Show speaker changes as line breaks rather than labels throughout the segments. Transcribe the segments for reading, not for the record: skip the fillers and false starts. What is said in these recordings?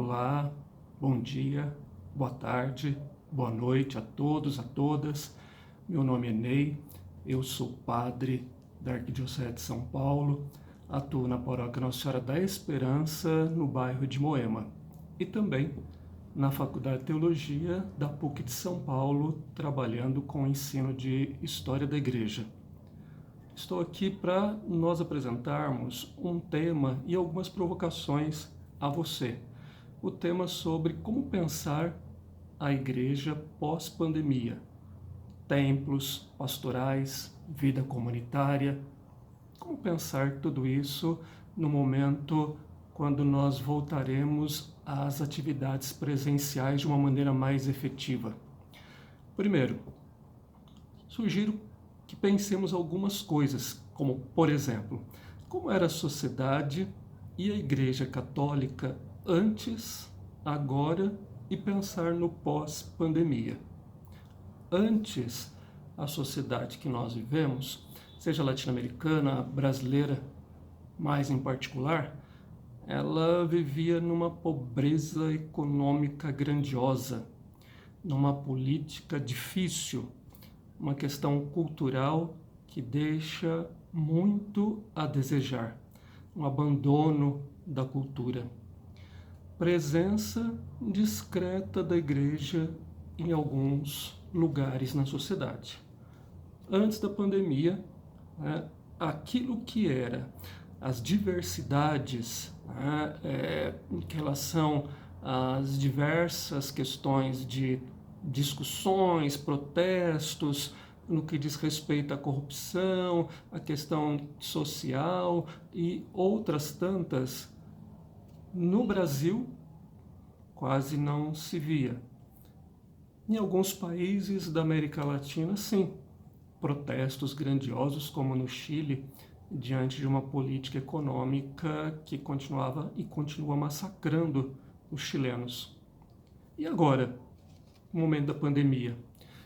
Olá, bom dia, boa tarde, boa noite a todos, a todas. Meu nome é Ney, eu sou padre da Arquidiocese de São Paulo, atuo na paróquia Nossa Senhora da Esperança, no bairro de Moema, e também na Faculdade de Teologia da PUC de São Paulo, trabalhando com o ensino de História da Igreja. Estou aqui para nós apresentarmos um tema e algumas provocações a você. O tema sobre como pensar a igreja pós-pandemia. Templos, pastorais, vida comunitária. Como pensar tudo isso no momento quando nós voltaremos às atividades presenciais de uma maneira mais efetiva? Primeiro, sugiro que pensemos algumas coisas, como, por exemplo, como era a sociedade e a Igreja Católica antes, agora e pensar no pós-pandemia. Antes, a sociedade que nós vivemos, seja latino-americana, brasileira, mais em particular, ela vivia numa pobreza econômica grandiosa, numa política difícil, uma questão cultural que deixa muito a desejar, um abandono da cultura. Presença discreta da igreja em alguns lugares na sociedade. Antes da pandemia, aquilo que era as diversidades em relação às diversas questões de discussões, protestos, no que diz respeito à corrupção, à questão social e outras tantas, no Brasil quase não se via. Em alguns países da América Latina, sim, protestos grandiosos, como no Chile, diante de uma política econômica que continuava e continua massacrando os chilenos. E agora, no momento da pandemia,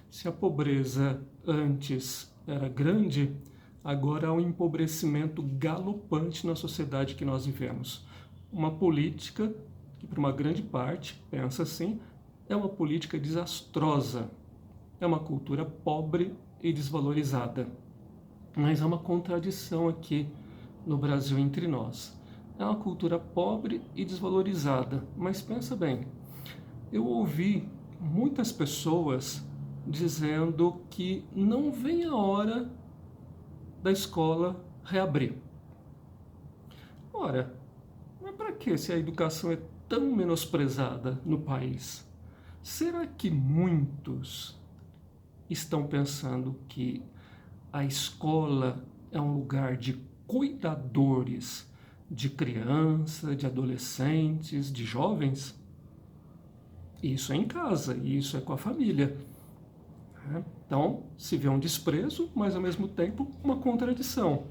se a pobreza antes era grande, agora há um empobrecimento galopante na sociedade que nós vivemos. Uma política que, por uma grande parte, pensa assim, é uma política desastrosa. É uma cultura pobre e desvalorizada. Mas há uma contradição aqui no Brasil entre nós. É uma cultura pobre e desvalorizada. Mas pensa bem, eu ouvi muitas pessoas dizendo que não vem a hora da escola reabrir. Ora, mas para que se a educação é tão menosprezada no país? Será que muitos estão pensando que a escola é um lugar de cuidadores de crianças, de adolescentes, de jovens? Isso é em casa, isso é com a família. Então, se vê um desprezo, mas ao mesmo tempo uma contradição.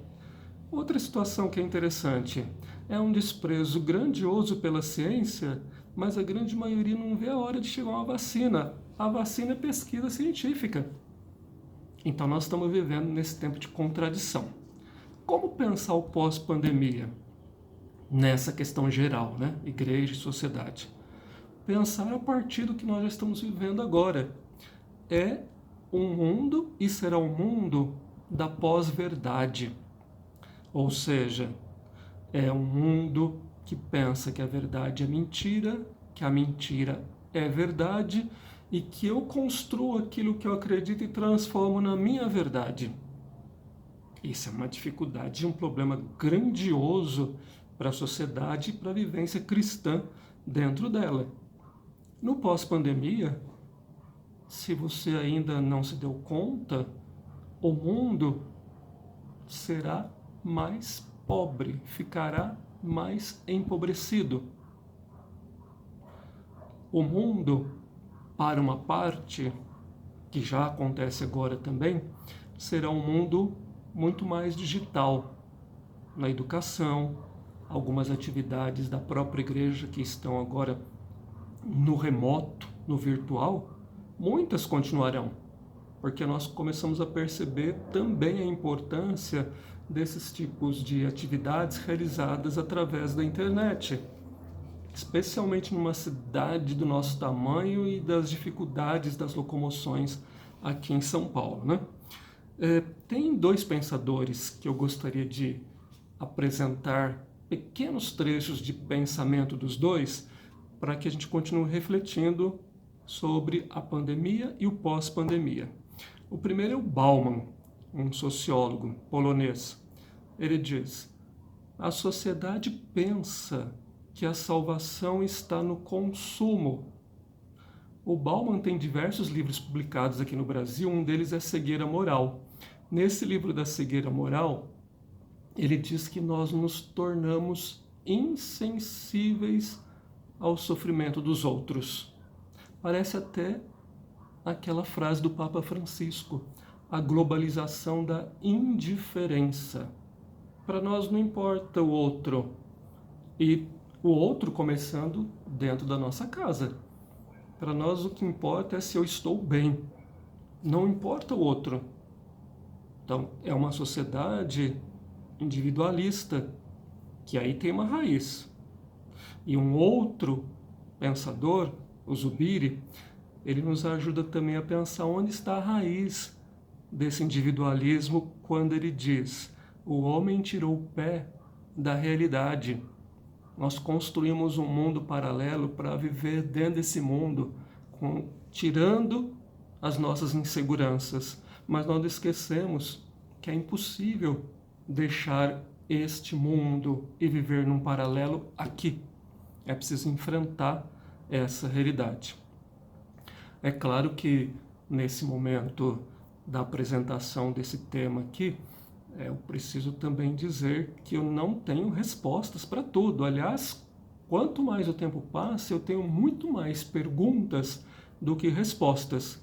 Outra situação que é interessante é um desprezo grandioso pela ciência, mas a grande maioria não vê a hora de chegar uma vacina. A vacina é pesquisa científica. Então nós estamos vivendo nesse tempo de contradição. Como pensar o pós-pandemia? Nessa questão geral, Igreja e sociedade. Pensar a partir do que nós já estamos vivendo agora. É um mundo e será um mundo da pós-verdade. Ou seja, é um mundo que pensa que a verdade é mentira, que a mentira é verdade e que eu construo aquilo que eu acredito e transformo na minha verdade. Isso é uma dificuldade e um problema grandioso para a sociedade e para a vivência cristã dentro dela. No pós-pandemia, se você ainda não se deu conta, o mundo será mais pobre, ficará mais empobrecido. O mundo, para uma parte, que já acontece agora também, será um mundo muito mais digital, na educação, algumas atividades da própria igreja que estão agora no remoto, no virtual, muitas continuarão, porque nós começamos a perceber também a importância desses tipos de atividades realizadas através da internet. especialmente numa cidade do nosso tamanho e das dificuldades das locomoções aqui em São Paulo, né? Tem dois pensadores que eu gostaria de apresentar pequenos trechos de pensamento dos dois para que a gente continue refletindo sobre a pandemia e o pós-pandemia. O primeiro é o Bauman, um sociólogo polonês. Ele diz: a sociedade pensa que a salvação está no consumo. O Bauman tem diversos livros publicados aqui no Brasil, um deles é Cegueira Moral. Nesse livro da Cegueira Moral, ele diz que nós nos tornamos insensíveis ao sofrimento dos outros. Parece até aquela frase do Papa Francisco, a globalização da indiferença. Para nós não importa o outro, e o outro começando dentro da nossa casa. Para nós o que importa é se eu estou bem, não importa o outro. Então é uma sociedade individualista, que aí tem uma raiz. E um outro pensador, o Zubiri, ele nos ajuda também a pensar onde está a raiz desse individualismo quando ele diz: o homem tirou o pé da realidade. Nós construímos um mundo paralelo para viver dentro desse mundo, tirando as nossas inseguranças. Mas nós esquecemos que é impossível deixar este mundo e viver num paralelo aqui. É preciso enfrentar essa realidade. É claro que nesse momento da apresentação desse tema aqui, eu preciso também dizer que eu não tenho respostas para tudo. Aliás, quanto mais o tempo passa, eu tenho muito mais perguntas do que respostas.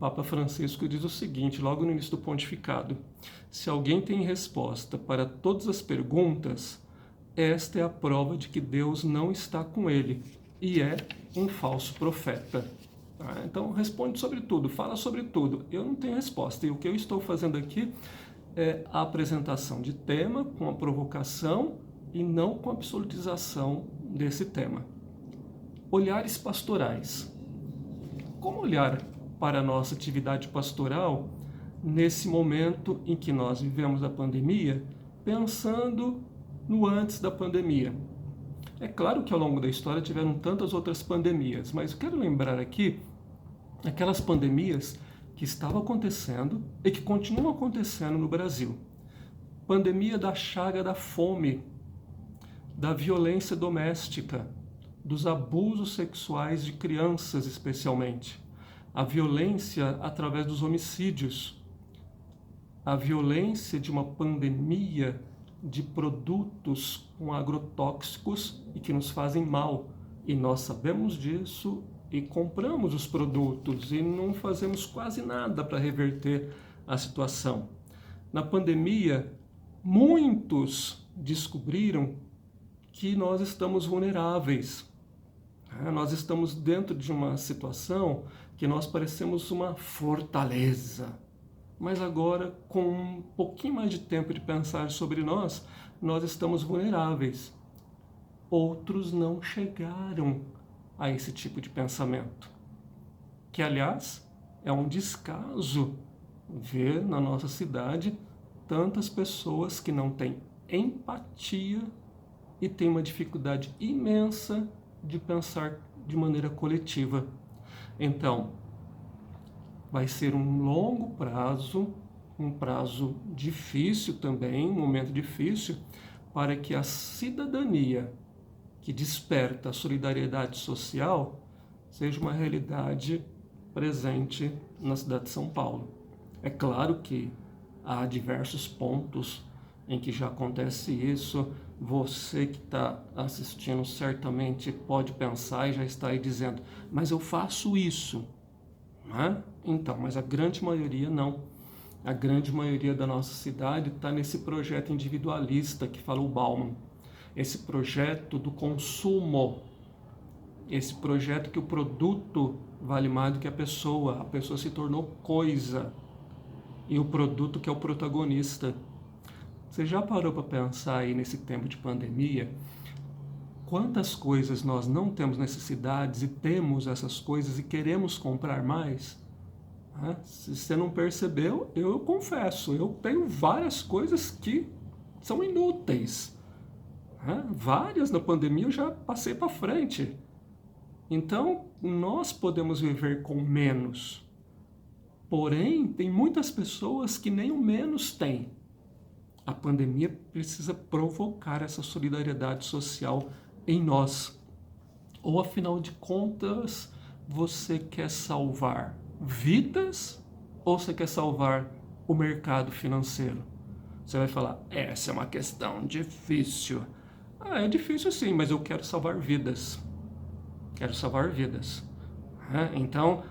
Papa Francisco diz o seguinte, logo no início do pontificado: se alguém tem resposta para todas as perguntas, esta é a prova de que Deus não está com ele e é um falso profeta. Então responde sobre tudo, fala sobre tudo. Eu não tenho resposta, e o que eu estou fazendo aqui é a apresentação de tema com a provocação e não com a absolutização desse tema. Olhares pastorais. Como olhar para a nossa atividade pastoral nesse momento em que nós vivemos a pandemia, pensando no antes da pandemia? É claro que ao longo da história tiveram tantas outras pandemias, mas eu quero lembrar aqui aquelas pandemias que estavam acontecendo e que continuam acontecendo no Brasil. Pandemia da chaga da fome, da violência doméstica, dos abusos sexuais de crianças especialmente, a violência através dos homicídios, a violência de uma pandemia de produtos com agrotóxicos e que nos fazem mal. E nós sabemos disso e compramos os produtos e não fazemos quase nada para reverter a situação. Na pandemia, muitos descobriram que nós estamos vulneráveis. Nós estamos dentro de uma situação que nós parecemos uma fortaleza. Mas agora, com um pouquinho mais de tempo de pensar sobre nós, nós estamos vulneráveis. Outros não chegaram a esse tipo de pensamento. Que, aliás, é um descaso ver na nossa cidade tantas pessoas que não têm empatia e têm uma dificuldade imensa de pensar de maneira coletiva. Então, vai ser um longo prazo, um prazo difícil também, um momento difícil, para que a cidadania que desperta a solidariedade social seja uma realidade presente na cidade de São Paulo. É claro que há diversos pontos em que já acontece isso. Você que está assistindo certamente pode pensar e já está aí dizendo: mas eu faço isso, não é? Então, mas a grande maioria não. A grande maioria da nossa cidade está nesse projeto individualista que falou Bauman. Esse projeto do consumo, esse projeto que o produto vale mais do que a pessoa se tornou coisa, e o produto que é o protagonista. Você já parou para pensar aí nesse tempo de pandemia, quantas coisas nós não temos necessidades e temos essas coisas e queremos comprar mais? Se você não percebeu, eu confesso, eu tenho várias coisas que são inúteis. Várias na pandemia eu já passei para frente. Então, nós podemos viver com menos. Porém, tem muitas pessoas que nem o menos têm. A pandemia precisa provocar essa solidariedade social em nós. Ou, afinal de contas, você quer salvar vidas ou você quer salvar o mercado financeiro? Você vai falar, essa é uma questão difícil. É difícil sim, mas eu quero salvar vidas. Quero salvar vidas. Então,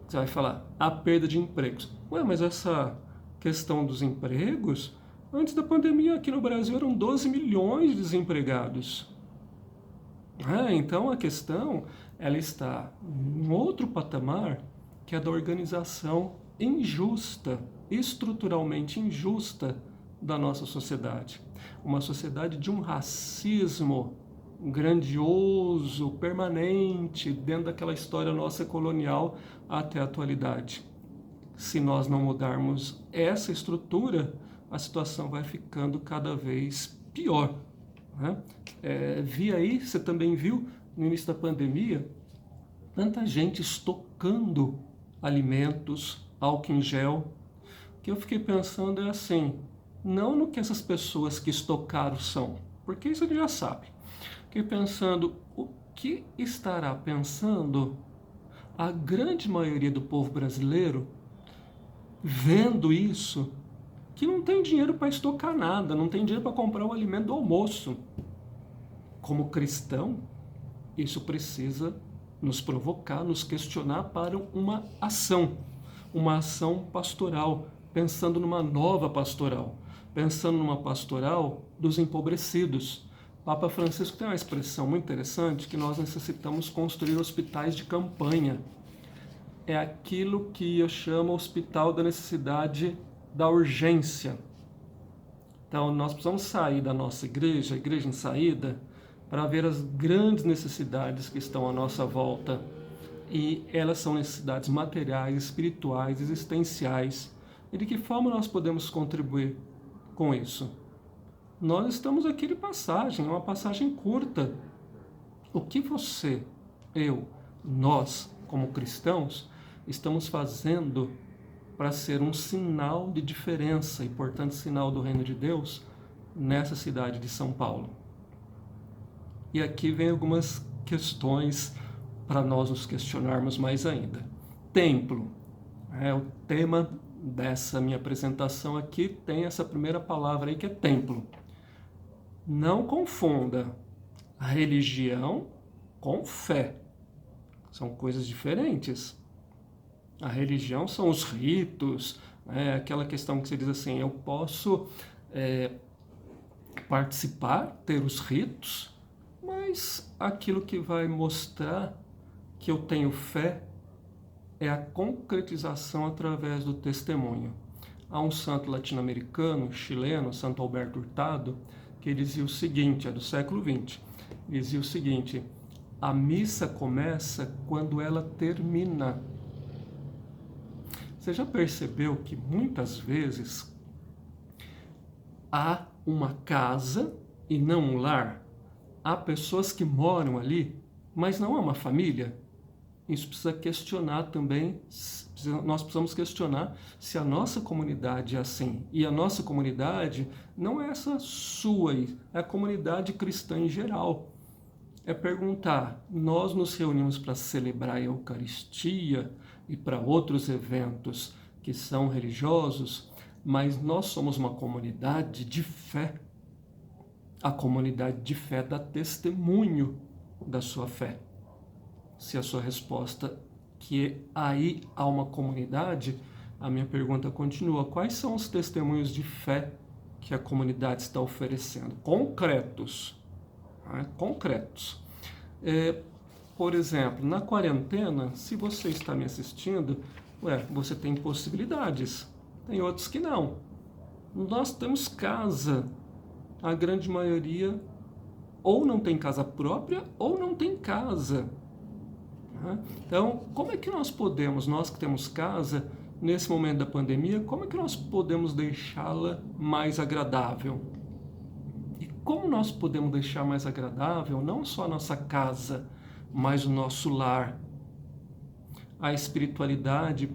você vai falar, a perda de empregos. Mas essa questão dos empregos, antes da pandemia aqui no Brasil eram 12 milhões de desempregados. Então a questão, ela está em outro patamar, que é da organização injusta, estruturalmente injusta da nossa sociedade. Uma sociedade de um racismo grandioso, permanente, dentro daquela história nossa colonial até a atualidade. Se nós não mudarmos essa estrutura, a situação vai ficando cada vez pior. Vi aí, você também viu, no início da pandemia, tanta gente estocando alimentos, álcool em gel, que eu fiquei pensando é assim, não no que essas pessoas que estocaram são, porque isso ele já sabe. Fiquei pensando, o que estará pensando a grande maioria do povo brasileiro vendo isso, que não tem dinheiro para estocar nada, não tem dinheiro para comprar o alimento do almoço. Como cristão, isso precisa nos provocar, nos questionar para uma ação pastoral, pensando numa nova pastoral, pensando numa pastoral dos empobrecidos. Papa Francisco tem uma expressão muito interessante que nós necessitamos construir hospitais de campanha. É aquilo que eu chamo hospital da necessidade da urgência. Então, nós precisamos sair da nossa igreja, a igreja em saída, para ver as grandes necessidades que estão à nossa volta. E elas são necessidades materiais, espirituais, existenciais. E de que forma nós podemos contribuir com isso? Nós estamos aqui de passagem, é uma passagem curta. O que você, eu, nós, como cristãos, estamos fazendo para ser um sinal de diferença, importante sinal do reino de Deus, nessa cidade de São Paulo? E aqui vem algumas questões para nós nos questionarmos mais ainda. Templo. O tema dessa minha apresentação aqui tem essa primeira palavra aí que é templo. Não confunda a religião com fé. São coisas diferentes. A religião são os ritos, aquela questão que você diz assim, eu posso participar, ter os ritos, mas aquilo que vai mostrar que eu tenho fé é a concretização através do testemunho. Há um santo latino-americano, chileno, Santo Alberto Hurtado, que dizia o seguinte, é do século XX, dizia o seguinte, a missa começa quando ela termina. Você já percebeu que muitas vezes há uma casa e não um lar? Há pessoas que moram ali, mas não é uma família? Isso precisa questionar também, nós precisamos questionar se a nossa comunidade é assim. E a nossa comunidade não é essa sua aí, é a comunidade cristã em geral. É perguntar, nós nos reunimos para celebrar a Eucaristia e para outros eventos que são religiosos, mas nós somos uma comunidade de fé. A comunidade de fé dá testemunho da sua fé. Se a sua resposta que aí há uma comunidade, a minha pergunta continua, quais são os testemunhos de fé que a comunidade está oferecendo? Concretos. Concretos. Por exemplo, na quarentena, se você está me assistindo, você tem possibilidades, tem outros que não. Nós temos casa, a grande maioria ou não tem casa própria ou não tem casa. Então, como é que nós podemos, nós que temos casa, nesse momento da pandemia, como é que nós podemos deixá-la mais agradável? E como nós podemos deixar mais agradável não só a nossa casa, mas o nosso lar? A espiritualidade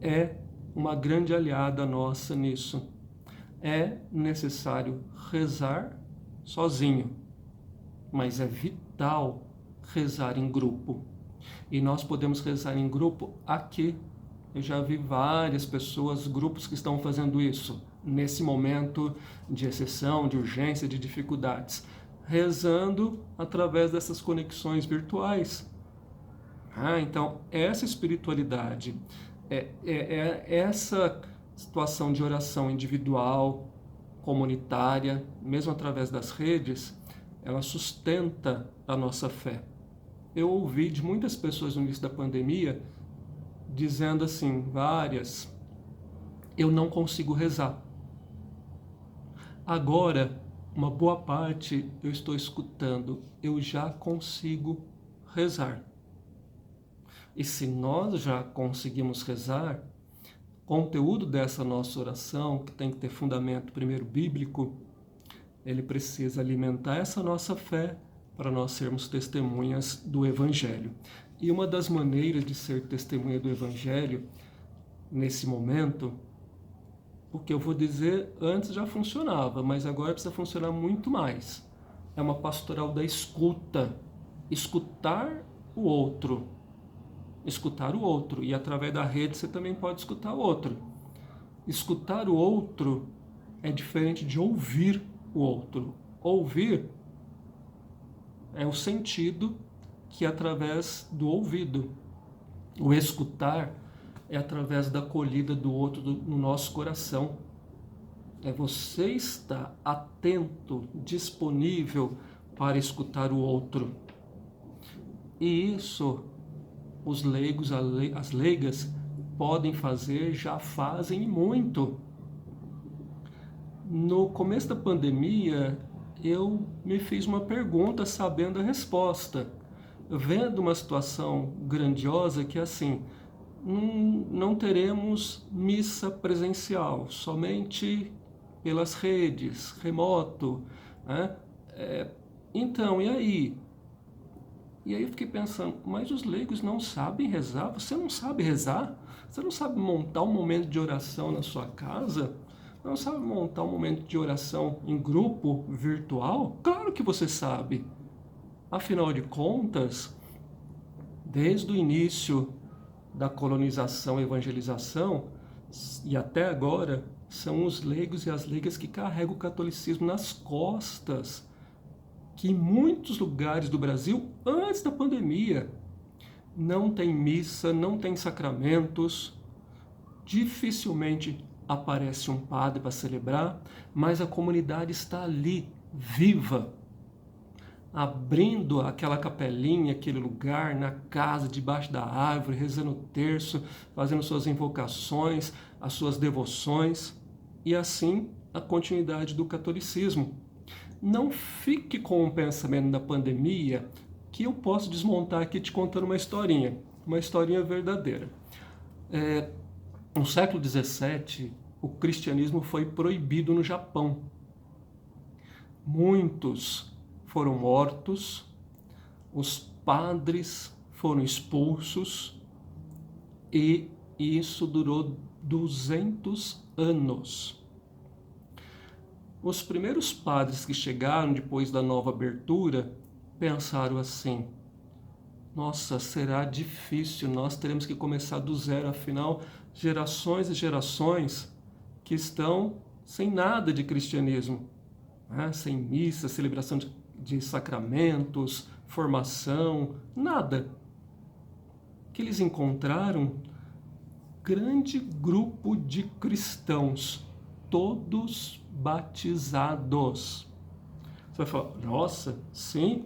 é uma grande aliada nossa nisso. É necessário rezar sozinho, mas é vital rezar em grupo. E nós podemos rezar em grupo aqui. Eu já vi várias pessoas, grupos que estão fazendo isso, nesse momento de exceção, de urgência, de dificuldades, rezando através dessas conexões virtuais. Então, essa espiritualidade, essa situação de oração individual, comunitária, mesmo através das redes, ela sustenta a nossa fé. Eu ouvi de muitas pessoas no início da pandemia dizendo assim, várias, eu não consigo rezar. Agora, uma boa parte eu estou escutando, eu já consigo rezar. E se nós já conseguimos rezar, o conteúdo dessa nossa oração, que tem que ter fundamento primeiro bíblico, ele precisa alimentar essa nossa fé para nós sermos testemunhas do Evangelho. E uma das maneiras de ser testemunha do Evangelho, nesse momento, porque eu vou dizer, antes já funcionava, mas agora precisa funcionar muito mais. É uma pastoral da escuta. Escutar o outro. Escutar o outro. E através da rede você também pode escutar o outro. Escutar o outro é diferente de ouvir o outro. Ouvir é o sentido que é através do ouvido. O escutar é através da acolhida do outro no nosso coração. É você estar atento, disponível para escutar o outro. E isso os leigos, as leigas podem fazer, já fazem muito. No começo da pandemia, eu me fiz uma pergunta sabendo a resposta. Vendo uma situação grandiosa que é assim, não teremos missa presencial, somente pelas redes, remoto. Né? Então, e aí? E aí eu fiquei pensando, mas os leigos não sabem rezar? Você não sabe rezar? Você não sabe montar um momento de oração na sua casa? Não sabe montar um momento de oração em grupo virtual? Claro que você sabe. Afinal de contas, desde o início da colonização e evangelização e até agora, são os leigos e as leigas que carregam o catolicismo nas costas, que em muitos lugares do Brasil, antes da pandemia, não tem missa, não tem sacramentos, dificilmente aparece um padre para celebrar, mas a comunidade está ali, viva, abrindo aquela capelinha, aquele lugar, na casa, debaixo da árvore, rezando o terço, fazendo suas invocações, as suas devoções, e assim a continuidade do catolicismo. Não fique com o pensamento da pandemia, que eu posso desmontar aqui te contando uma historinha verdadeira. No século XVII, o cristianismo foi proibido no Japão. Muitos foram mortos, os padres foram expulsos e isso durou 200 anos. Os primeiros padres que chegaram depois da nova abertura pensaram assim, nossa, será difícil, nós teremos que começar do zero, afinal, gerações e gerações que estão sem nada de cristianismo, né? Sem missa, celebração de sacramentos, formação, nada. Que eles encontraram grande grupo de cristãos, todos batizados. Você vai falar, nossa, sim,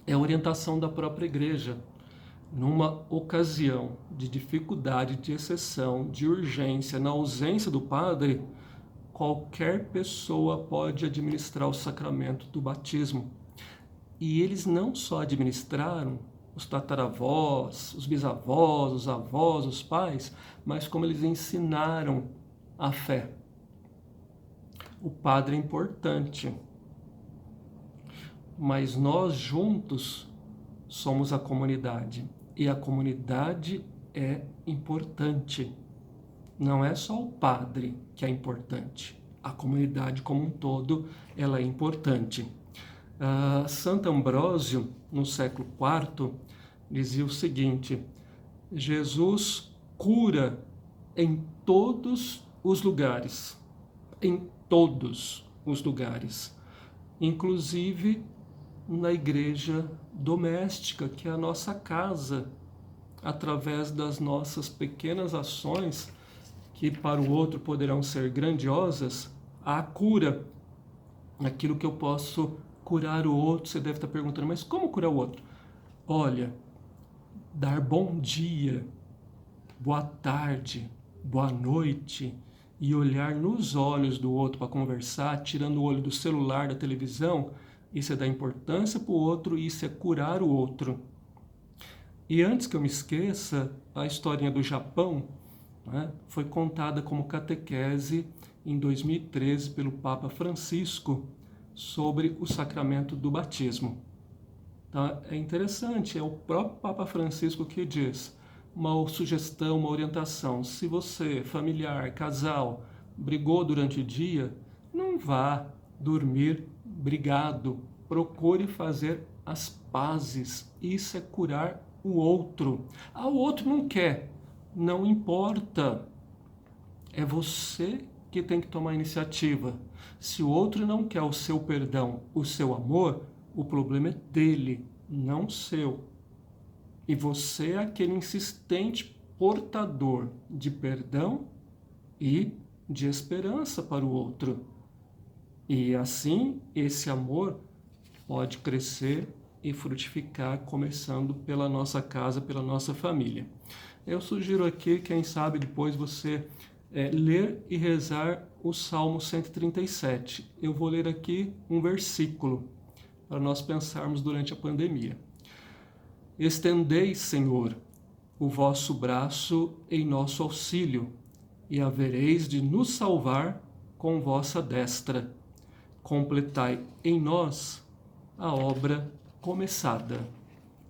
é a orientação da própria igreja. Numa ocasião de dificuldade, de exceção, de urgência, na ausência do padre, qualquer pessoa pode administrar o sacramento do batismo. E eles não só administraram os tataravós, os bisavós, os avós, os pais, mas como eles ensinaram a fé. O padre é importante, mas nós juntos somos a comunidade. E a comunidade é importante. Não é só o padre que é importante. A comunidade como um todo, ela é importante. Santo Ambrósio, no século IV, dizia o seguinte: Jesus cura em todos os lugares, inclusive na igreja doméstica, que é a nossa casa, através das nossas pequenas ações, que para o outro poderão ser grandiosas, há cura. Aquilo que eu posso curar o outro, você deve estar perguntando, mas como curar o outro? Olha, dar bom dia, boa tarde, boa noite, e olhar nos olhos do outro para conversar, tirando o olho do celular, da televisão, isso é dar importância para o outro, isso é curar o outro. E antes que eu me esqueça, a historinha do Japão, né, foi contada como catequese em 2013 pelo Papa Francisco sobre o sacramento do batismo. Então, é interessante, é o próprio Papa Francisco que diz, uma sugestão, uma orientação: se você, familiar, casal, brigou durante o dia, não vá dormir brigado, procure fazer as pazes. Isso é curar o outro. O outro não quer, não importa, é você que tem que tomar a iniciativa. Se o outro não quer o seu perdão, o seu amor, o problema é dele, não seu. E você é aquele insistente portador de perdão e de esperança para o outro. E assim, esse amor pode crescer e frutificar, começando pela nossa casa, pela nossa família. Eu sugiro aqui, quem sabe depois você ler e rezar o Salmo 137. Eu vou ler aqui um versículo para nós pensarmos durante a pandemia. Estendei, Senhor, o vosso braço em nosso auxílio, e havereis de nos salvar com vossa destra. Completai em nós a obra começada.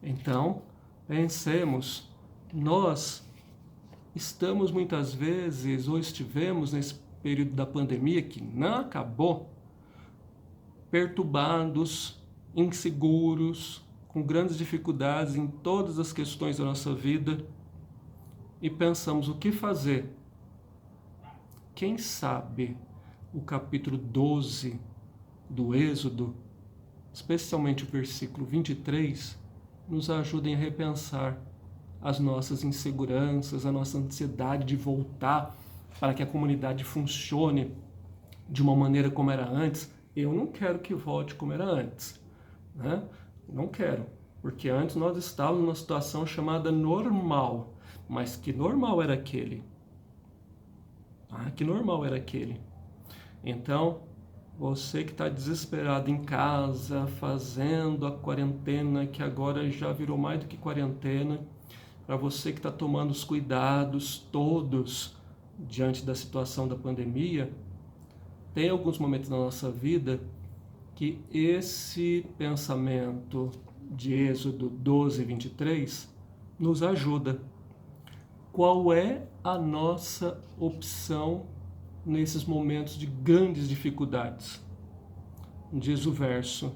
Então, pensemos, nós estamos muitas vezes, ou estivemos nesse período da pandemia que não acabou, perturbados, inseguros, com grandes dificuldades em todas as questões da nossa vida, e pensamos o que fazer. Quem sabe o capítulo 12 do Êxodo, especialmente o versículo 23, nos ajudem a repensar as nossas inseguranças, a nossa ansiedade de voltar para que a comunidade funcione de uma maneira como era antes. Eu não quero que volte como era antes, né? Não quero, porque antes nós estávamos numa situação chamada normal. Mas que normal era aquele? Que normal era aquele? Então, você que está desesperado em casa, fazendo a quarentena, que agora já virou mais do que quarentena, para você que está tomando os cuidados todos diante da situação da pandemia, tem alguns momentos na nossa vida que esse pensamento de Êxodo 12, 23 nos ajuda. Qual é a nossa opção nesses momentos de grandes dificuldades? Diz o verso: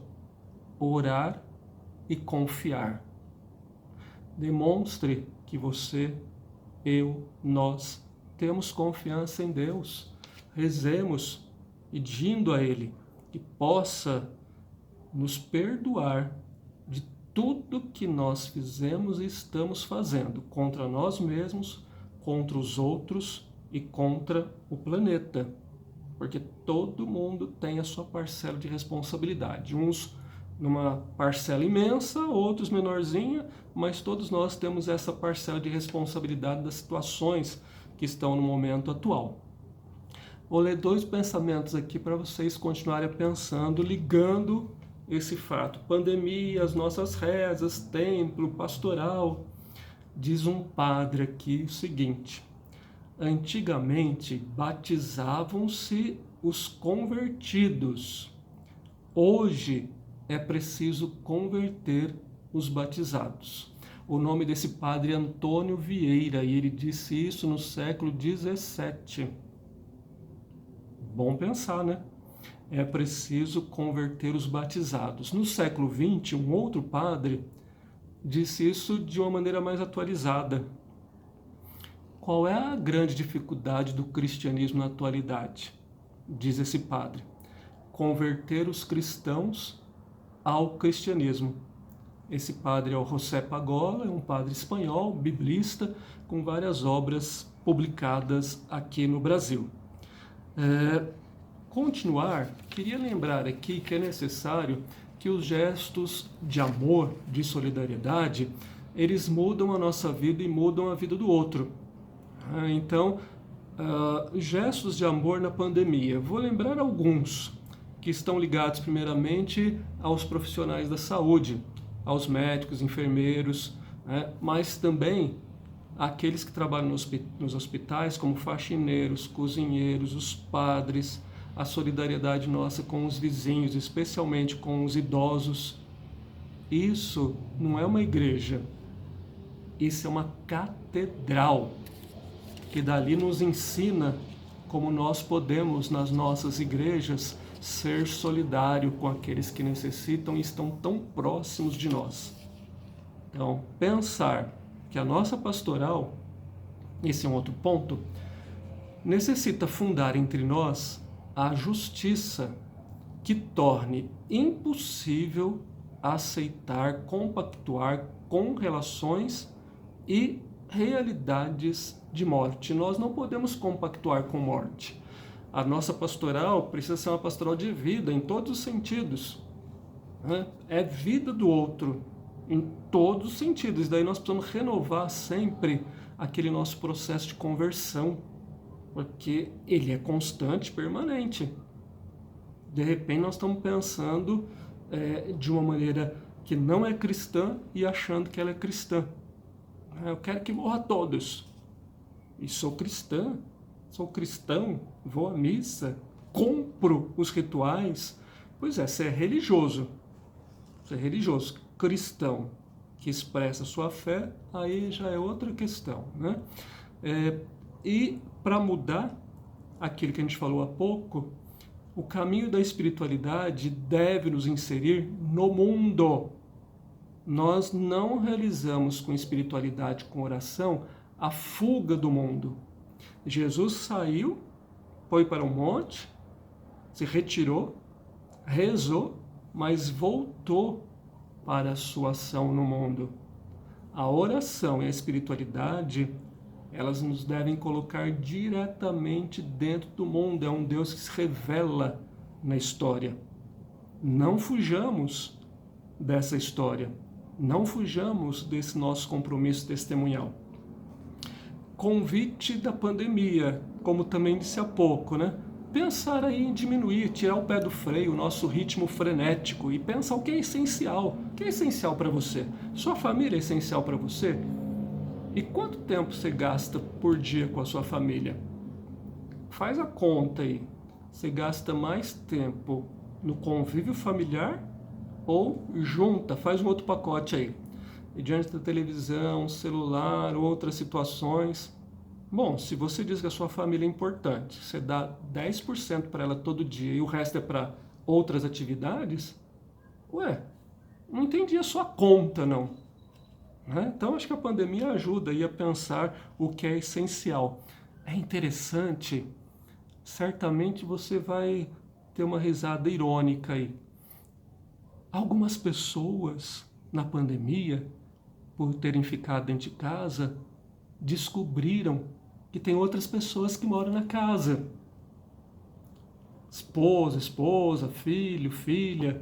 orar e confiar. Demonstre que você, eu, nós temos confiança em Deus. Rezemos pedindo a Ele que possa nos perdoar de tudo que nós fizemos e estamos fazendo contra nós mesmos, contra os outros e contra o planeta. Porque todo mundo tem a sua parcela de responsabilidade. Uns numa parcela imensa, outros menorzinha, mas todos nós temos essa parcela de responsabilidade das situações que estão no momento atual. Vou ler 2 pensamentos aqui para vocês continuarem pensando, ligando esse fato. Pandemia, as nossas rezas, templo, pastoral. Diz um padre aqui o seguinte: antigamente batizavam-se os convertidos. Hoje é preciso converter os batizados. O nome desse padre é Antônio Vieira e ele disse isso no século XVII. Bom pensar, né? É preciso converter os batizados. No século XX, um outro padre disse isso de uma maneira mais atualizada. Qual é a grande dificuldade do cristianismo na atualidade? Diz esse padre: converter os cristãos ao cristianismo. Esse padre é o José Pagola, é um padre espanhol, biblista, com várias obras publicadas aqui no Brasil. Continuar, queria lembrar aqui que é necessário que os gestos de amor, de solidariedade, eles mudam a nossa vida e mudam a vida do outro. Então, gestos de amor na pandemia. Vou lembrar alguns que estão ligados primeiramente aos profissionais da saúde, aos médicos, enfermeiros, mas também àqueles que trabalham nos hospitais, como faxineiros, cozinheiros, os padres, a solidariedade nossa com os vizinhos, especialmente com os idosos. Isso não é uma igreja, isso é uma catedral, que dali nos ensina como nós podemos, nas nossas igrejas, ser solidário com aqueles que necessitam e estão tão próximos de nós. Então, pensar que a nossa pastoral, esse é um outro ponto, necessita fundar entre nós a justiça que torne impossível aceitar, compactuar com relações e realidades de morte. Nós não podemos compactuar com morte. A nossa pastoral precisa ser uma pastoral de vida em todos os sentidos. É vida do outro em todos os sentidos. Daí nós precisamos renovar sempre aquele nosso processo de conversão, porque ele é constante, permanente. De repente nós estamos pensando de uma maneira que não é cristã e achando que ela é cristã. Eu quero que morra todos. E sou cristã, sou cristão, vou à missa, compro os rituais. Pois é, você é religioso. Você é religioso, cristão, que expressa sua fé, aí já é outra questão, né? E para mudar aquilo que a gente falou há pouco, o caminho da espiritualidade deve nos inserir no mundo. Nós não realizamos com espiritualidade, com oração, a fuga do mundo. Jesus saiu, foi para um monte, se retirou, rezou, mas voltou para a sua ação no mundo. A oração e a espiritualidade, elas nos devem colocar diretamente dentro do mundo. É um Deus que se revela na história. Não fujamos dessa história. Não fujamos desse nosso compromisso testemunhal. Convite da pandemia, como também disse há pouco, né? Pensar aí em diminuir, tirar o pé do freio, o nosso ritmo frenético e pensar o que é essencial. O que é essencial para você? Sua família é essencial para você? E quanto tempo você gasta por dia com a sua família? Faz a conta aí. Você gasta mais tempo no convívio familiar ou junta, faz um outro pacote aí. E diante da televisão, celular, outras situações. Bom, se você diz que a sua família é importante, você dá 10% para ela todo dia e o resto é para outras atividades, não entendi a sua conta, não. Então, acho que a pandemia ajuda aí a pensar o que é essencial. É interessante, certamente você vai ter uma risada irônica aí. Algumas pessoas, na pandemia, por terem ficado dentro de casa, descobriram que tem outras pessoas que moram na casa. Esposa, filho, filha,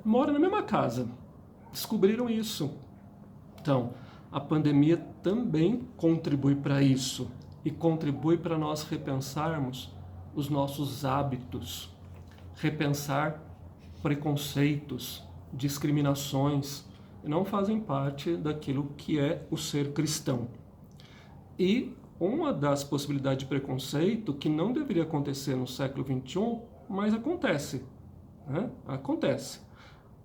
moram na mesma casa. Descobriram isso. Então, a pandemia também contribui para isso e contribui para nós repensarmos os nossos hábitos, repensar preconceitos, discriminações, não fazem parte daquilo que é o ser cristão. E uma das possibilidades de preconceito que não deveria acontecer no século XXI, mas acontece, né? Acontece.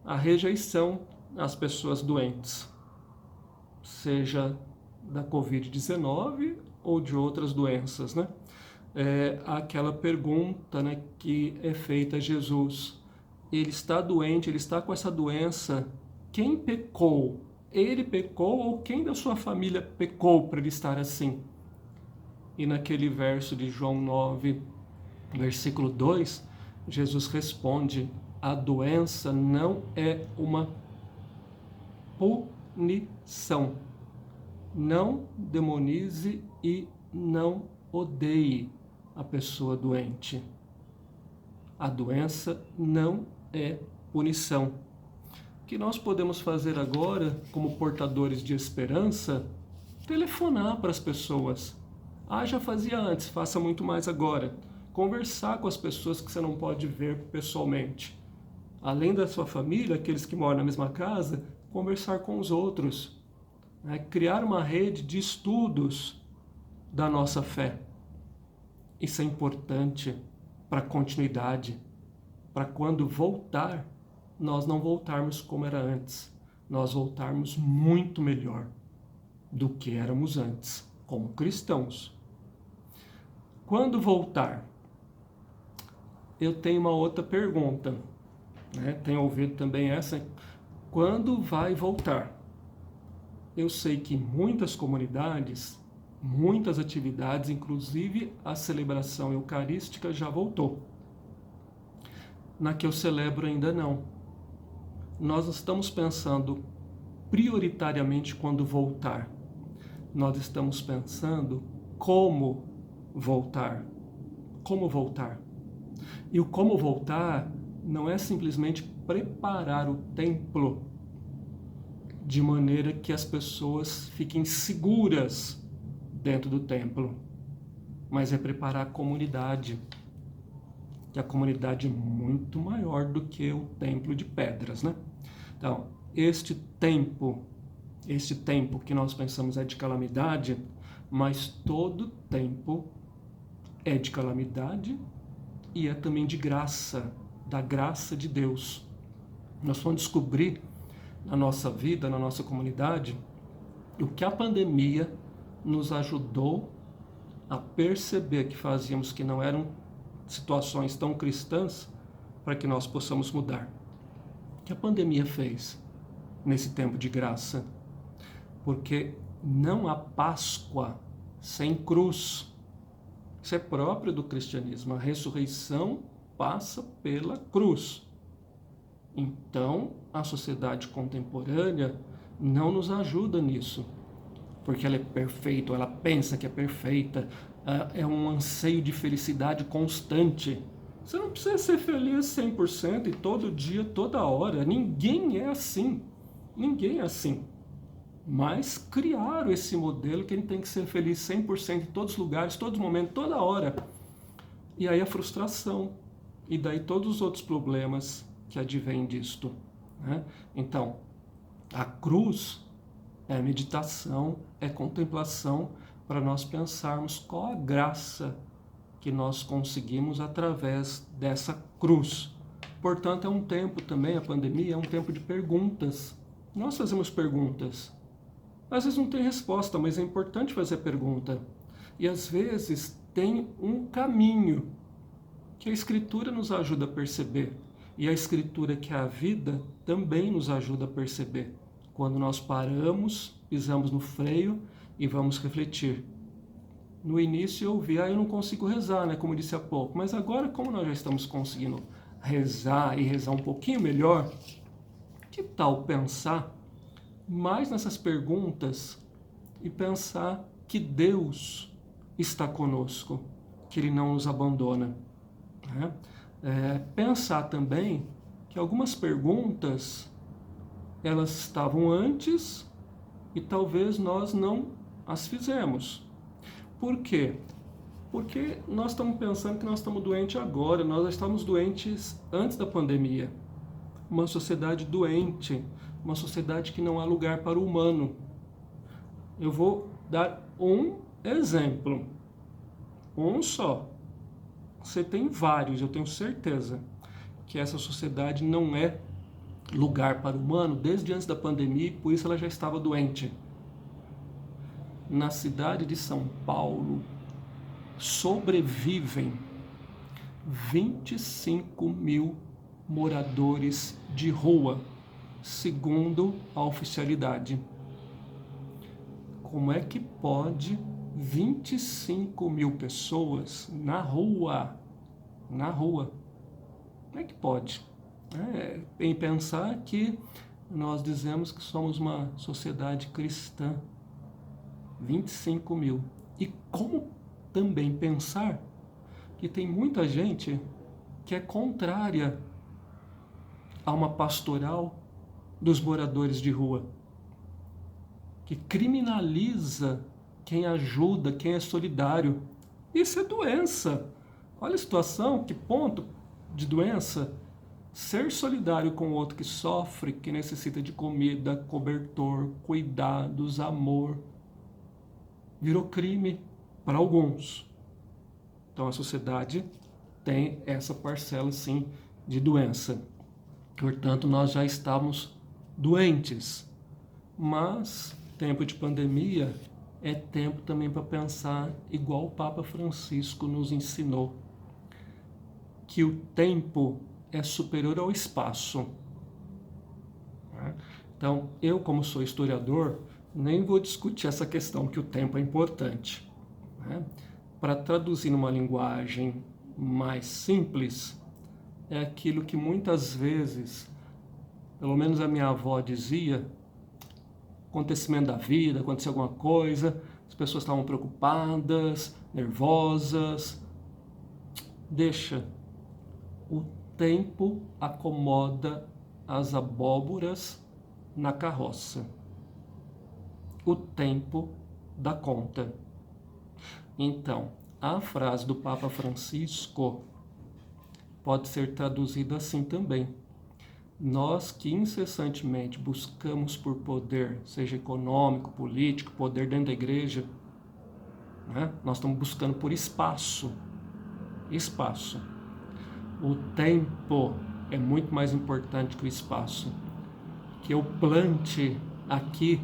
A rejeição às pessoas doentes, seja da Covid-19 ou de outras doenças, né? Aquela pergunta, né, que é feita a Jesus. Ele está doente, ele está com essa doença. Quem pecou? Ele pecou ou quem da sua família pecou para ele estar assim? E naquele verso de João 9, versículo 2, Jesus responde: a doença não é uma punição. Não demonize e não odeie a pessoa doente. A doença não é punição. O que nós podemos fazer agora, como portadores de esperança? Telefonar para as pessoas. Já fazia antes, faça muito mais agora. Conversar com as pessoas que você não pode ver pessoalmente. Além da sua família, aqueles que moram na mesma casa, conversar com os outros. Criar uma rede de estudos da nossa fé. Isso é importante para a continuidade, para quando voltar, nós não voltarmos como era antes, nós voltarmos muito melhor do que éramos antes, como cristãos. Quando voltar? Eu tenho uma outra pergunta, né? Tenho ouvido também essa. Quando vai voltar? Eu sei que muitas comunidades, muitas atividades, inclusive a celebração eucarística já voltou. Na que eu celebro ainda não. Nós estamos pensando prioritariamente quando voltar. Nós estamos pensando como voltar. Como voltar. E o como voltar não é simplesmente preparar o templo de maneira que as pessoas fiquem seguras dentro do templo, mas é preparar a comunidade, que a comunidade é muito maior do que o templo de pedras, né? Então, este tempo que nós pensamos é de calamidade, mas todo tempo é de calamidade e é também de graça, da graça de Deus. Nós vamos descobrir na nossa vida, na nossa comunidade, o que a pandemia nos ajudou a perceber que fazíamos que não eram situações tão cristãs para que nós possamos mudar. O que a pandemia fez nesse tempo de graça? Porque não há Páscoa sem cruz. Isso é próprio do cristianismo. A ressurreição passa pela cruz. Então, a sociedade contemporânea não nos ajuda nisso, porque ela é perfeita, ela pensa que é perfeita, é um anseio de felicidade constante. Você não precisa ser feliz 100% e todo dia, toda hora. Ninguém é assim. Ninguém é assim. Mas criaram esse modelo que ele tem que ser feliz 100% em todos os lugares, todo momento, toda hora. E aí a frustração. E daí todos os outros problemas que advêm disto, né? Então, a cruz é meditação, é contemplação para nós pensarmos qual a graça que nós conseguimos através dessa cruz. Portanto, é um tempo também, a pandemia é um tempo de perguntas. Nós fazemos perguntas. Às vezes não tem resposta, mas é importante fazer pergunta. E às vezes tem um caminho que a Escritura nos ajuda a perceber. E a Escritura, que é a vida, também nos ajuda a perceber. Quando nós paramos, pisamos no freio e vamos refletir. No início eu vi, eu não consigo rezar, né, como eu disse há pouco. Mas agora, como nós já estamos conseguindo rezar e rezar um pouquinho melhor, que tal pensar mais nessas perguntas e pensar que Deus está conosco, que Ele não nos abandona, né? Pensar também que algumas perguntas elas estavam antes e talvez nós não as fizemos. Por quê? Porque nós estamos pensando que nós estamos doentes agora, nós já estávamos doentes antes da pandemia. uma sociedade doente, uma sociedade que não há lugar para o humano. Eu vou dar um exemplo, um só. Você tem vários, eu tenho certeza que essa sociedade não é lugar para o humano desde antes da pandemia, e por isso ela já estava doente. Na cidade de São Paulo, sobrevivem 25 mil moradores de rua, segundo a oficialidade. Como é que pode 25 mil pessoas na rua? Na rua. Como é que pode? Em pensar que nós dizemos que somos uma sociedade cristã. 25 mil. E como também pensar que tem muita gente que é contrária a uma pastoral dos moradores de rua, que criminaliza quem ajuda, quem é solidário. Isso é doença. Olha a situação, que ponto de doença. Ser solidário com o outro que sofre, que necessita de comida, cobertor, cuidados, amor, virou crime para alguns. Então a sociedade tem essa parcela, sim, de doença. Portanto, nós já estamos doentes. Mas tempo de pandemia é tempo também para pensar, igual o Papa Francisco nos ensinou, que o tempo é superior ao espaço. Então, eu, como sou historiador, nem vou discutir essa questão que o tempo é importante. Para traduzir numa linguagem mais simples, é aquilo que muitas vezes, pelo menos a minha avó dizia, acontecimento da vida, aconteceu alguma coisa, as pessoas estavam preocupadas, nervosas. Deixa, o tempo acomoda as abóboras na carroça. O tempo dá conta. Então, a frase do Papa Francisco pode ser traduzida assim também. Nós que incessantemente buscamos por poder, seja econômico, político, poder dentro da igreja, nós estamos buscando por espaço. Espaço. O tempo é muito mais importante que o espaço. Que eu plante aqui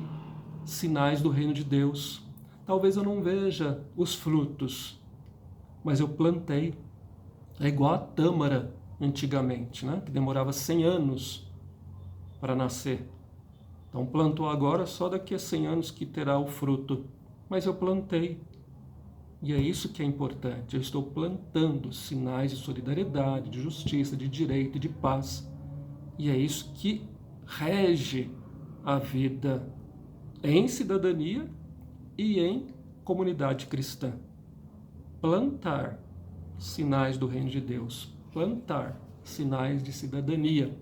sinais do reino de Deus. Talvez eu não veja os frutos, mas eu plantei. É igual a tâmara antigamente, que demorava 100 anos para nascer. Então plantou agora, só daqui a 100 anos que terá o fruto. Mas eu plantei. E é isso que é importante. Eu estou plantando sinais de solidariedade, de justiça, de direito, de paz. E é isso que rege a vida em cidadania e em comunidade cristã. Plantar sinais do reino de Deus. Plantar sinais de cidadania.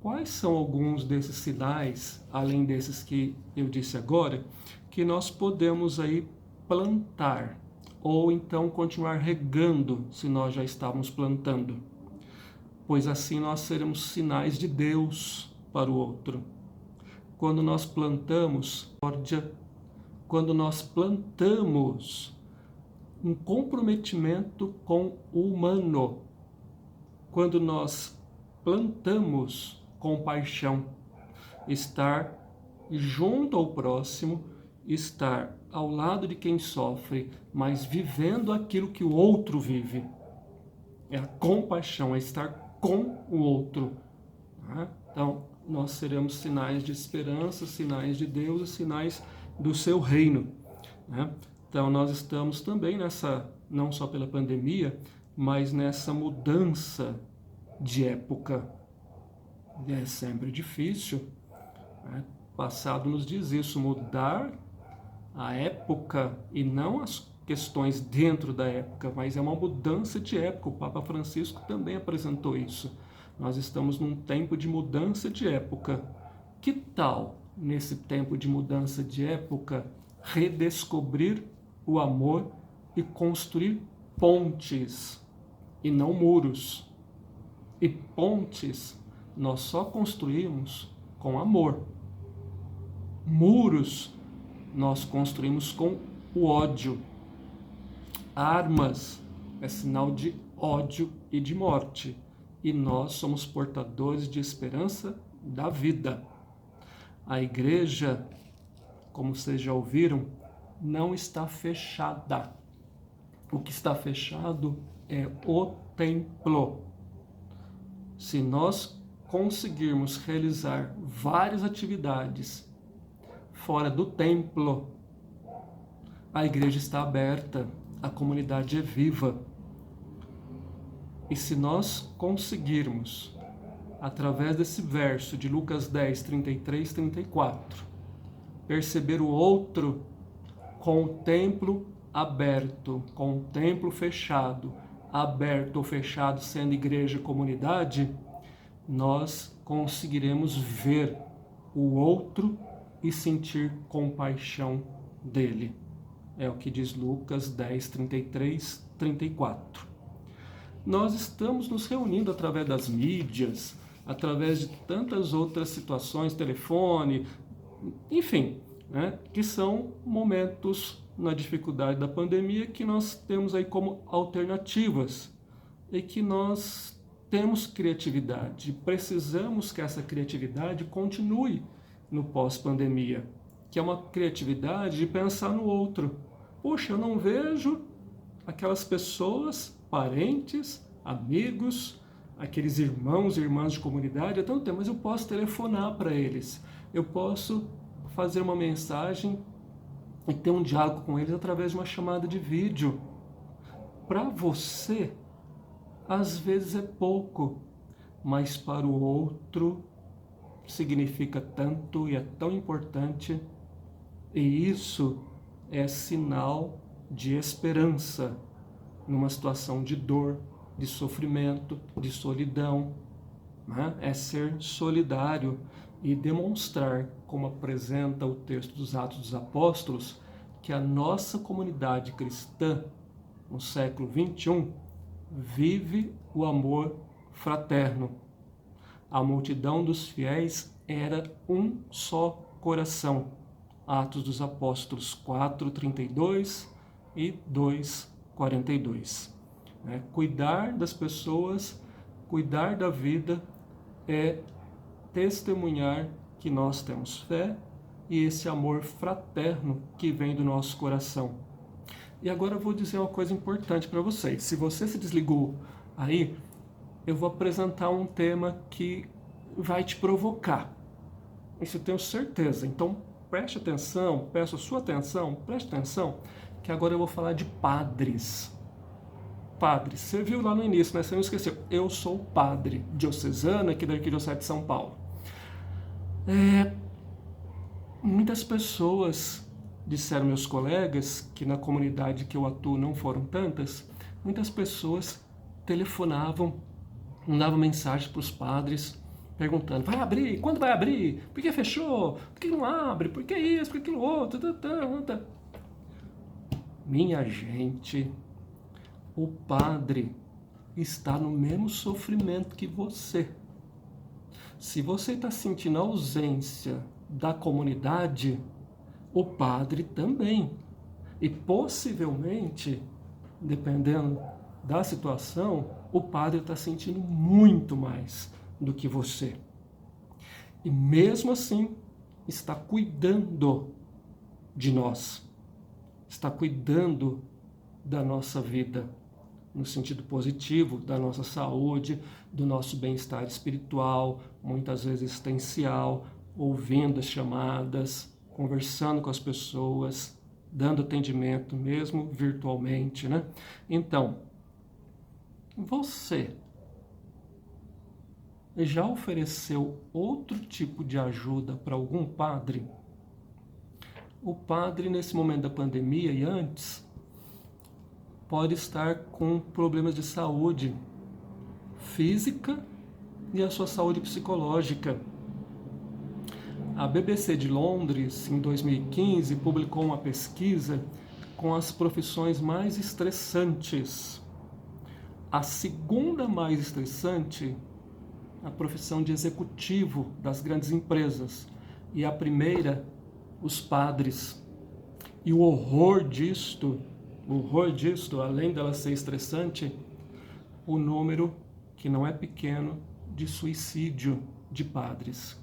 Quais são alguns desses sinais, além desses que eu disse agora, que nós podemos aí plantar, ou então continuar regando, se nós já estávamos plantando? Pois assim nós seremos sinais de Deus para o outro. Quando nós plantamos um comprometimento com o humano, quando nós plantamos compaixão, estar junto ao próximo, estar ao lado de quem sofre, mas vivendo aquilo que o outro vive. É a compaixão, é estar com o outro. Então, nós seremos sinais de esperança, sinais de Deus e sinais do seu reino. Então, nós estamos também nessa, não só pela pandemia, mas nessa mudança de época. É sempre difícil. O passado nos diz isso, mudar a época e não as questões dentro da época, mas é uma mudança de época. O Papa Francisco também apresentou isso. Nós estamos num tempo de mudança de época. Que tal, nesse tempo de mudança de época, redescobrir o amor e construir pontes e não muros? E pontes nós só construímos com amor. Muros nós construímos com o ódio. Armas é sinal de ódio e de morte. E nós somos portadores de esperança da vida. A igreja, como vocês já ouviram, não está fechada. O que está fechado é o templo. Se nós conseguirmos realizar várias atividades fora do templo, a igreja está aberta, a comunidade é viva. E se nós conseguirmos, através desse verso de Lucas 10, 33, 34, perceber o outro com o templo aberto, com o templo fechado, aberto ou fechado sendo igreja e comunidade, nós conseguiremos ver o outro e sentir compaixão dele. É o que diz Lucas 10, 33, 34. Nós estamos nos reunindo através das mídias, através de tantas outras situações, telefone, enfim, né, que são momentos na dificuldade da pandemia que nós temos aí como alternativas e que nós temos criatividade, precisamos que essa criatividade continue no pós-pandemia, que é uma criatividade de pensar no outro. Poxa, eu não vejo aquelas pessoas, parentes, amigos, aqueles irmãos e irmãs de comunidade há tanto tempo, mas eu posso telefonar para eles, eu posso fazer uma mensagem e ter um diálogo com eles através de uma chamada de vídeo. Para você, às vezes é pouco, mas para o outro significa tanto e é tão importante, e isso é sinal de esperança numa situação de dor, de sofrimento, de solidão, né? É ser solidário e demonstrar, como apresenta o texto dos Atos dos Apóstolos, que a nossa comunidade cristã no século XXI vive o amor fraterno. A multidão dos fiéis era um só coração. Atos dos Apóstolos 4, 32 e 2, 42. Cuidar das pessoas, cuidar da vida é testemunhar que nós temos fé e esse amor fraterno que vem do nosso coração. E agora eu vou dizer uma coisa importante para vocês. Se você se desligou aí, eu vou apresentar um tema que vai te provocar. Isso eu tenho certeza. Então preste atenção, peço a sua atenção, preste atenção, que agora eu vou falar de padres. Padres, você viu lá no início, né? Você não esqueceu. Eu sou padre diocesano aqui da Arquidiocese de São Paulo. Muitas pessoas disseram, meus colegas, que na comunidade que eu atuo não foram tantas, muitas pessoas telefonavam, mandavam mensagens para os padres, perguntando, vai abrir? Quando vai abrir? Por que fechou? Por que não abre? Por que isso? Por que aquilo outro? Minha gente, o padre está no mesmo sofrimento que você. Se você está sentindo a ausência da comunidade, o padre também. E possivelmente, dependendo da situação, o padre está sentindo muito mais do que você. E mesmo assim, está cuidando de nós. Está cuidando da nossa vida, no sentido positivo, da nossa saúde, do nosso bem-estar espiritual, muitas vezes existencial, ouvindo as chamadas, conversando com as pessoas, dando atendimento, mesmo virtualmente, né? Então, você já ofereceu outro tipo de ajuda para algum padre? O padre, nesse momento da pandemia e antes, pode estar com problemas de saúde física e a sua saúde psicológica. A BBC de Londres, em 2015, publicou uma pesquisa com as profissões mais estressantes. A segunda mais estressante, a profissão de executivo das grandes empresas. E a primeira, os padres. E o horror disto, além dela ser estressante, o número, que não é pequeno, de suicídio de padres.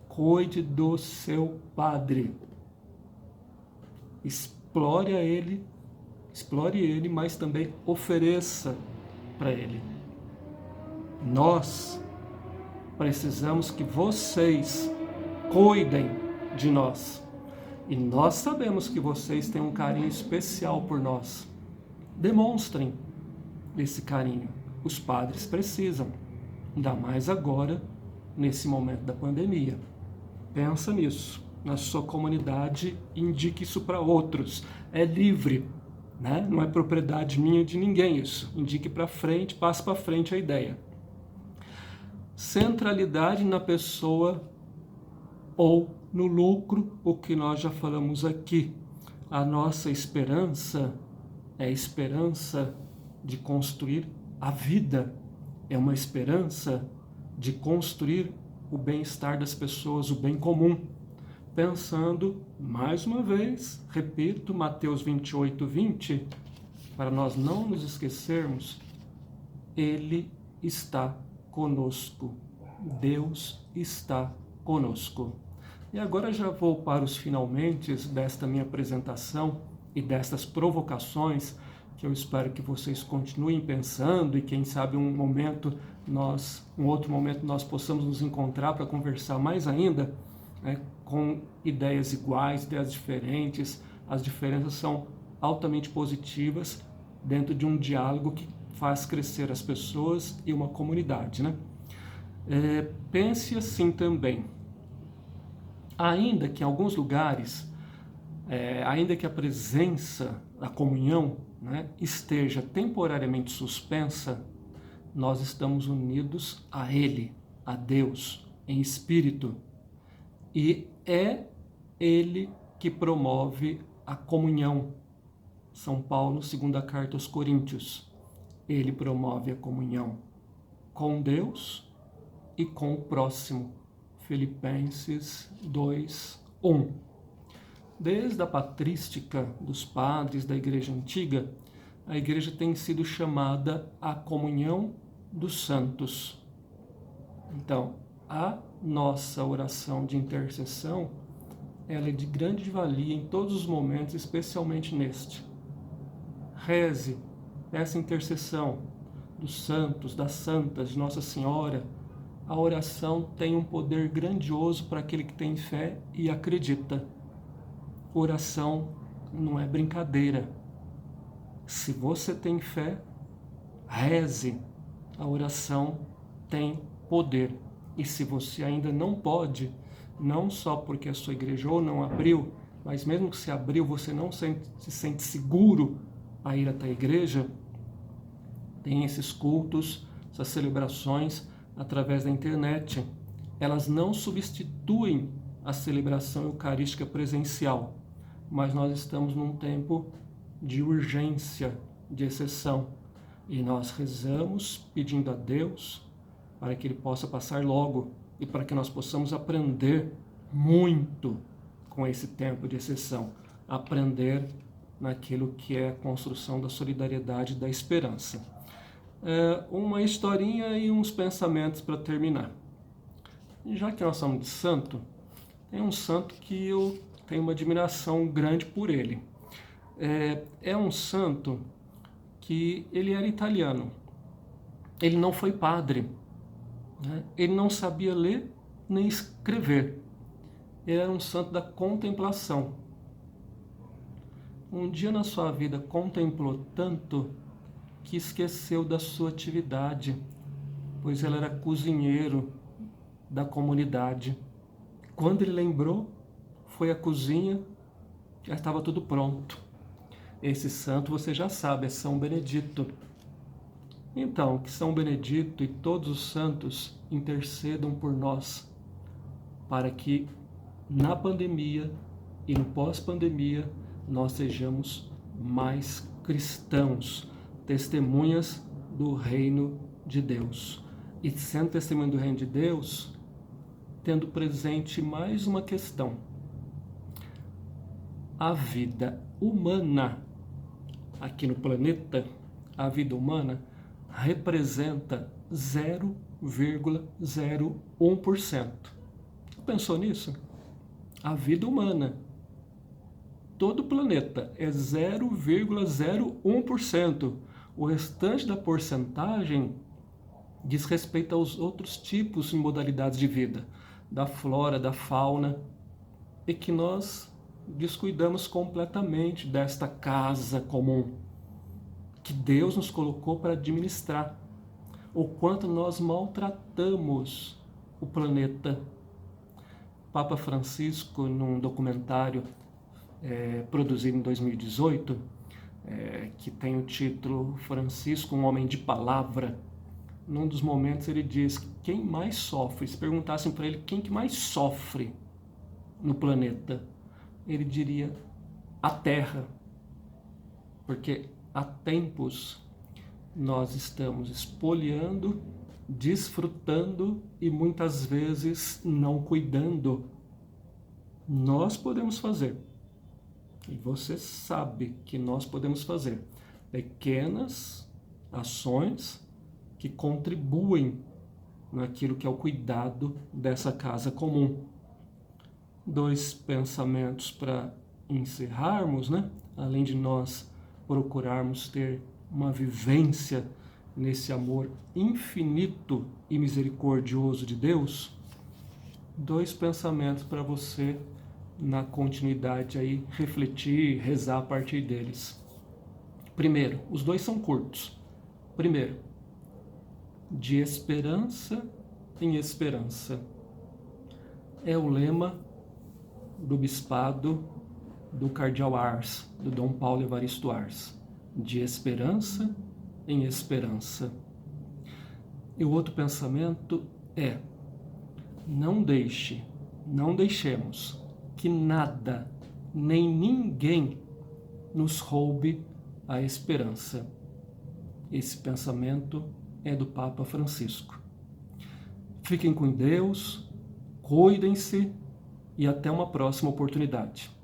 Cuide do seu padre. Explore ele, mas também ofereça para ele. Nós precisamos que vocês cuidem de nós. E nós sabemos que vocês têm um carinho especial por nós. Demonstrem esse carinho. Os padres precisam, ainda mais agora, nesse momento da pandemia. Pensa nisso. Na sua comunidade, indique isso para outros. É livre, né? Não é propriedade minha de ninguém isso. Indique para frente, passe para frente a ideia. Centralidade na pessoa ou no lucro, o que nós já falamos aqui. A nossa esperança é a esperança de construir a vida. É uma esperança de construir o bem-estar das pessoas, o bem comum. Pensando, mais uma vez, repito, Mateus 28, 20, para nós não nos esquecermos, Ele está conosco. Deus está conosco. E agora já vou para os finalmente desta minha apresentação e destas provocações, que eu espero que vocês continuem pensando e quem sabe um outro momento nós possamos nos encontrar para conversar mais ainda, né, com ideias iguais, ideias diferentes. As diferenças são altamente positivas dentro de um diálogo que faz crescer as pessoas e uma comunidade, né? Pense assim também. Ainda que em alguns lugares, ainda que a presença, a comunhão, né, esteja temporariamente suspensa, nós estamos unidos a Ele, a Deus, em espírito. E é Ele que promove a comunhão. São Paulo, segunda carta aos Coríntios. Ele promove a comunhão com Deus e com o próximo. Filipenses 2, 1. Desde a patrística dos padres da Igreja Antiga, a Igreja tem sido chamada a comunhão dos santos. Então, a nossa oração de intercessão, ela é de grande valia em todos os momentos, especialmente neste. Reze essa intercessão dos santos, das santas, de Nossa Senhora. A oração tem um poder grandioso para aquele que tem fé e acredita. Oração não é brincadeira. Se você tem fé, reze. A oração tem poder. E se você ainda não pode, não só porque a sua igreja ou não abriu, mas mesmo que se abriu, você não se sente seguro a ir até a igreja, tem esses cultos, essas celebrações através da internet. Elas não substituem a celebração eucarística presencial, mas nós estamos num tempo de urgência, de exceção, e nós rezamos pedindo a Deus para que Ele possa passar logo e para que nós possamos aprender muito com esse tempo de exceção, aprender naquilo que é a construção da solidariedade e da esperança. Uma historinha e uns pensamentos para terminar. Já que nós somos de santo, tem um santo que eu tenho uma admiração grande por ele. É um santo que ele era italiano. Ele não foi padre, né? Ele não sabia ler nem escrever. Ele era um santo da contemplação. Um dia na sua vida contemplou tanto que esqueceu da sua atividade, pois ele era cozinheiro da comunidade. Quando ele lembrou, foi à cozinha, já estava tudo pronto. Esse santo você já sabe, é São Benedito. Então, que São Benedito e todos os santos intercedam por nós, para que na pandemia e no pós-pandemia nós sejamos mais cristãos, testemunhas do reino de Deus. E sendo testemunho do reino de Deus, tendo presente mais uma questão. A vida humana aqui no planeta, a vida humana representa 0,01%. Pensou nisso? A vida humana, todo o planeta é 0,01%. O restante da porcentagem diz respeito aos outros tipos e modalidades de vida, da flora, da fauna, e que nós descuidamos completamente desta casa comum que Deus nos colocou para administrar. O quanto nós maltratamos o planeta. Papa Francisco, num documentário produzido em 2018, que tem o título Francisco, um homem de palavra, num dos momentos ele diz que quem mais sofre, se perguntassem para ele quem que mais sofre no planeta, ele diria a Terra, porque há tempos nós estamos espoliando, desfrutando e muitas vezes não cuidando. Nós podemos fazer, e você sabe que nós podemos fazer pequenas ações que contribuem naquilo que é o cuidado dessa casa comum. 2 pensamentos para encerrarmos, né? Além de nós procurarmos ter uma vivência nesse amor infinito e misericordioso de Deus, 2 pensamentos para você, na continuidade aí, refletir, rezar a partir deles. Primeiro, os 2 são curtos. Primeiro, de esperança em esperança. É o lema do bispado do cardeal Ars, do Dom Paulo Evaristo Ars. De esperança em esperança. E o outro pensamento é: não deixemos que nada, nem ninguém nos roube a esperança. Esse pensamento é do Papa Francisco. Fiquem com Deus, cuidem-se e até uma próxima oportunidade.